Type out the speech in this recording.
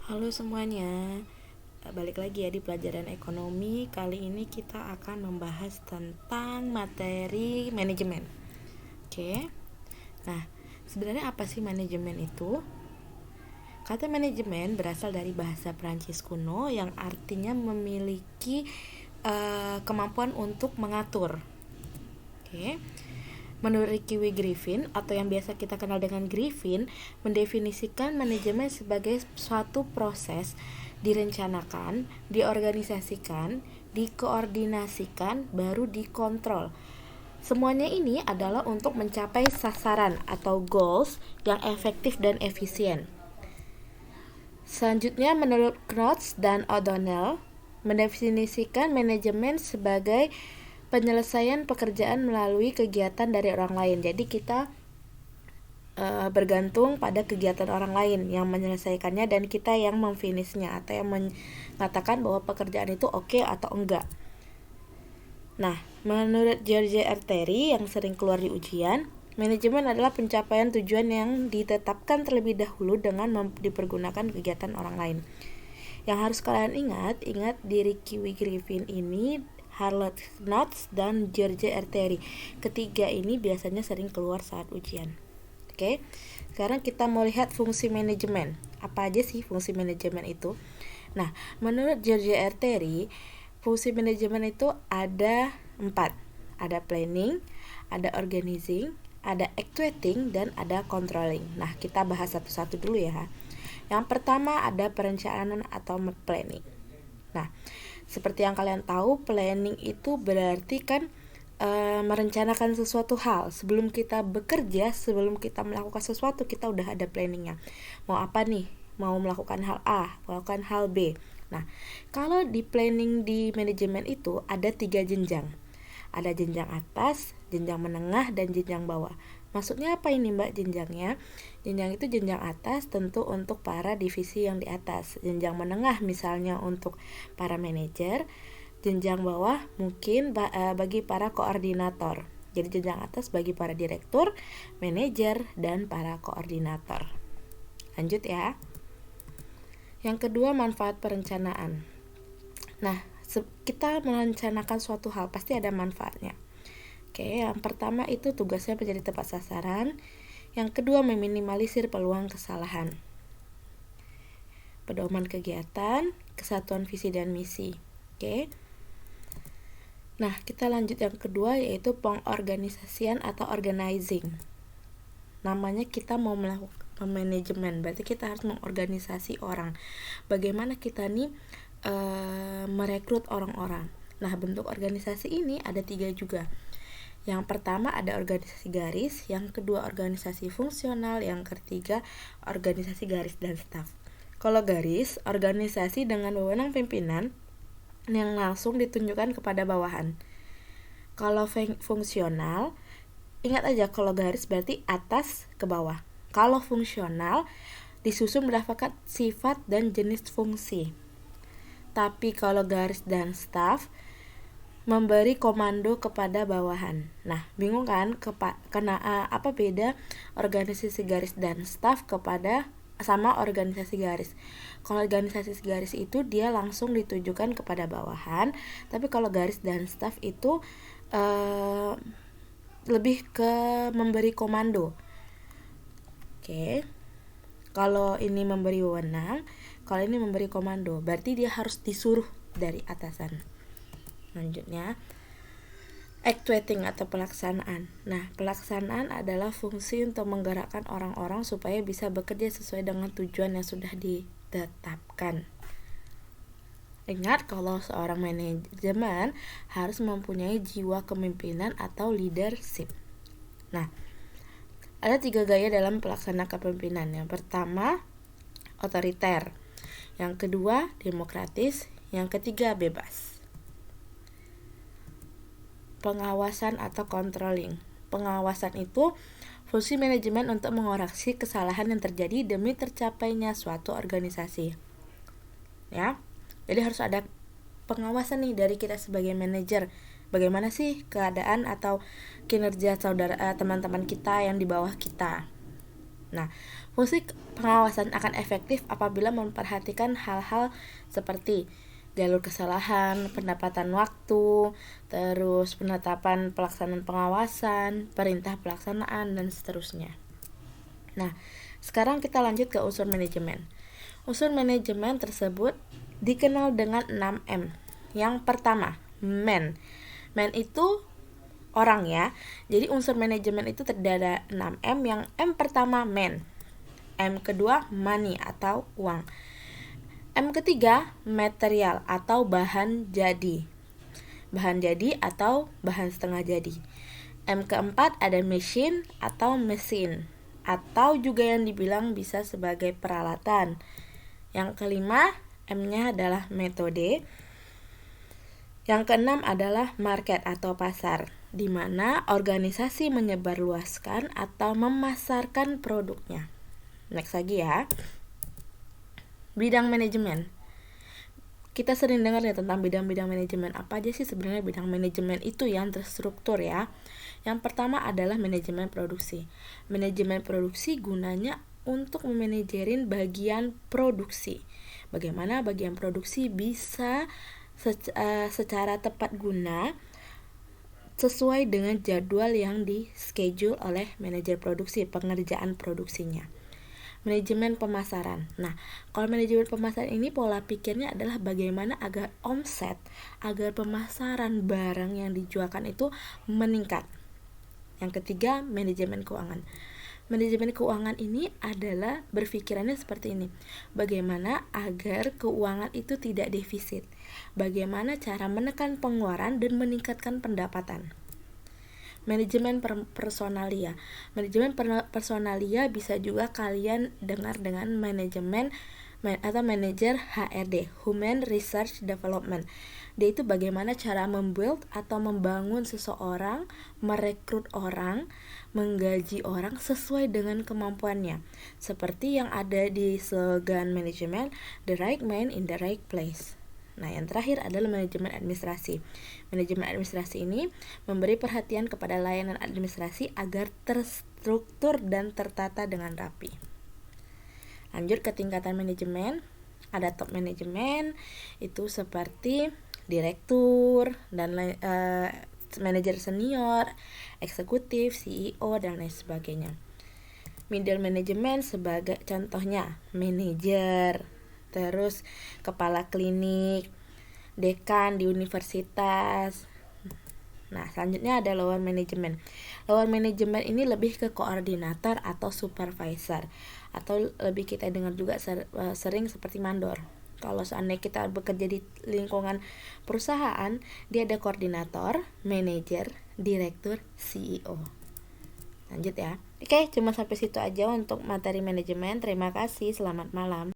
Halo semuanya, balik lagi ya di pelajaran ekonomi. Kali ini kita akan membahas tentang materi manajemen. Oke, nah sebenarnya apa sih manajemen itu? Kata manajemen berasal dari bahasa Prancis kuno yang artinya memiliki kemampuan untuk mengatur. Oke, menurut Ricky W. Griffin atau yang biasa kita kenal dengan Griffin, mendefinisikan manajemen sebagai suatu proses direncanakan, diorganisasikan, dikoordinasikan, baru dikontrol. Semuanya ini adalah untuk mencapai sasaran atau goals yang efektif dan efisien. Selanjutnya, menurut Knotts dan O'Donnell, mendefinisikan manajemen sebagai penyelesaian pekerjaan melalui kegiatan dari orang lain. Jadi kita bergantung pada kegiatan orang lain yang menyelesaikannya dan kita yang memfinishnya atau yang mengatakan bahwa pekerjaan itu oke atau enggak. Nah, menurut George R. Terry yang sering keluar di ujian, manajemen adalah pencapaian tujuan yang ditetapkan terlebih dahulu dengan dipergunakan kegiatan orang lain. Yang harus kalian ingat di Ricky W. Griffin ini, Harold Knotts dan George R. Terry. Ketiga ini biasanya sering keluar saat ujian. Oke, sekarang kita mau lihat fungsi manajemen. Apa aja sih fungsi manajemen itu? Nah, menurut George R. Terry, fungsi manajemen itu ada 4. Ada planning, ada organizing, ada actuating, dan ada controlling. Nah, kita bahas satu-satu dulu ya. Yang pertama ada perencanaan atau planning. Nah, seperti yang kalian tahu, planning itu berarti kan merencanakan sesuatu hal. Sebelum kita bekerja, sebelum kita melakukan sesuatu, kita udah ada planningnya. Mau apa nih? Mau melakukan hal A, melakukan hal B. Nah, kalau di planning di manajemen itu ada 3 jenjang. Ada jenjang atas, jenjang menengah, dan jenjang bawah. Maksudnya apa ini Mbak jenjangnya? Jenjang itu jenjang atas tentu untuk para divisi yang di atas. Jenjang menengah misalnya untuk para manajer. Jenjang bawah mungkin bagi para koordinator. Jadi jenjang atas bagi para direktur, manajer, dan para koordinator. Lanjut ya. Yang kedua, manfaat perencanaan. Nah, kita merencanakan suatu hal pasti ada manfaatnya. Oke, yang pertama itu tugasnya menjadi tepat sasaran. Yang kedua, meminimalisir peluang kesalahan. Pedoman kegiatan, kesatuan visi dan misi. Oke. Nah, kita lanjut yang kedua yaitu pengorganisasian atau organizing. Namanya kita mau melakukan manajemen, berarti kita harus mengorganisasi orang. Bagaimana kita nih merekrut orang-orang. Nah, bentuk organisasi ini ada 3 juga. Yang pertama ada organisasi garis, yang kedua organisasi fungsional, yang ketiga organisasi garis dan staf. Kalau garis, organisasi dengan wewenang pimpinan yang langsung ditunjukkan kepada bawahan. Kalau fungsional, ingat aja kalau garis berarti atas ke bawah. Kalau fungsional disusun berdasarkan sifat dan jenis fungsi. Tapi kalau garis dan staf memberi komando kepada bawahan. Nah, bingung kan? Apa beda organisasi garis dan staf sama organisasi garis? Kalau organisasi garis itu dia langsung ditujukan kepada bawahan, tapi kalau garis dan staf itu lebih ke memberi komando. Oke. Kalau ini memberi wewenang, kalau ini memberi komando, berarti dia harus disuruh dari atasan. Selanjutnya, actuating atau pelaksanaan. Nah, pelaksanaan adalah fungsi untuk menggerakkan orang-orang supaya bisa bekerja sesuai dengan tujuan yang sudah ditetapkan. Ingat kalau seorang manajemen harus mempunyai jiwa kepemimpinan atau leadership. Nah, ada 3 gaya dalam pelaksanaan kepemimpinan. Yang pertama, otoriter. Yang kedua, demokratis. Yang ketiga, bebas. Pengawasan atau controlling. Pengawasan itu fungsi manajemen untuk mengoreksi kesalahan yang terjadi demi tercapainya suatu organisasi. Ya. Jadi harus ada pengawasan nih dari kita sebagai manajer. Bagaimana sih keadaan atau kinerja teman-teman kita yang di bawah kita. Nah, fungsi pengawasan akan efektif apabila memperhatikan hal-hal seperti jalur kesalahan, pendapatan waktu, terus penetapan pelaksanaan pengawasan, perintah pelaksanaan, dan seterusnya. Nah, sekarang kita lanjut ke unsur manajemen. Unsur manajemen tersebut dikenal dengan 6M. Yang pertama, man. Man itu orang ya. Jadi unsur manajemen itu terdiri 6M. Yang M pertama man. M kedua money atau uang. M ketiga material atau bahan jadi. Bahan jadi atau bahan setengah jadi. M keempat ada machine atau mesin, atau juga yang dibilang bisa sebagai peralatan. Yang kelima, M-nya adalah metode. Yang keenam adalah market atau pasar, di mana organisasi menyebarluaskan atau memasarkan produknya. Next lagi ya. Bidang manajemen. Kita sering dengar ya tentang bidang-bidang manajemen. Apa aja sih sebenarnya bidang manajemen itu yang terstruktur ya? Yang pertama adalah manajemen produksi. Manajemen produksi gunanya untuk memanajerin bagian produksi. Bagaimana bagian produksi bisa secara tepat guna sesuai dengan jadwal yang di-schedule oleh manajer produksi, pengerjaan produksinya. Manajemen pemasaran. Nah, kalau manajemen pemasaran ini pola pikirnya adalah bagaimana agar omset, agar pemasaran barang yang dijualkan itu meningkat. Yang ketiga, manajemen keuangan. Manajemen keuangan ini adalah berpikirannya seperti ini. Bagaimana agar keuangan itu tidak defisit? Bagaimana cara menekan pengeluaran dan meningkatkan pendapatan? Manajemen personalia. Manajemen personalia bisa juga kalian dengar dengan manajemen atau manajer HRD, Human Research Development. Dia itu bagaimana cara membuild atau membangun seseorang, merekrut orang, menggaji orang sesuai dengan kemampuannya. Seperti yang ada di slogan manajemen, the right man in the right place. Nah, yang terakhir adalah manajemen administrasi. Manajemen administrasi ini memberi perhatian kepada layanan administrasi agar terstruktur dan tertata dengan rapi. Lanjut ke tingkatan manajemen. Ada top manajemen, itu seperti direktur dan manajer senior, eksekutif, CEO, dan lain sebagainya. Middle management sebagai contohnya manajer, terus kepala klinik, dekan di universitas. Nah, selanjutnya ada lower management. Lower management ini lebih ke koordinator atau supervisor, atau lebih kita dengar juga sering seperti mandor. Kalau seandainya kita bekerja di lingkungan perusahaan, dia ada koordinator, manajer, direktur, CEO. Lanjut ya. Oke, cuma sampai situ aja untuk materi manajemen. Terima kasih, selamat malam.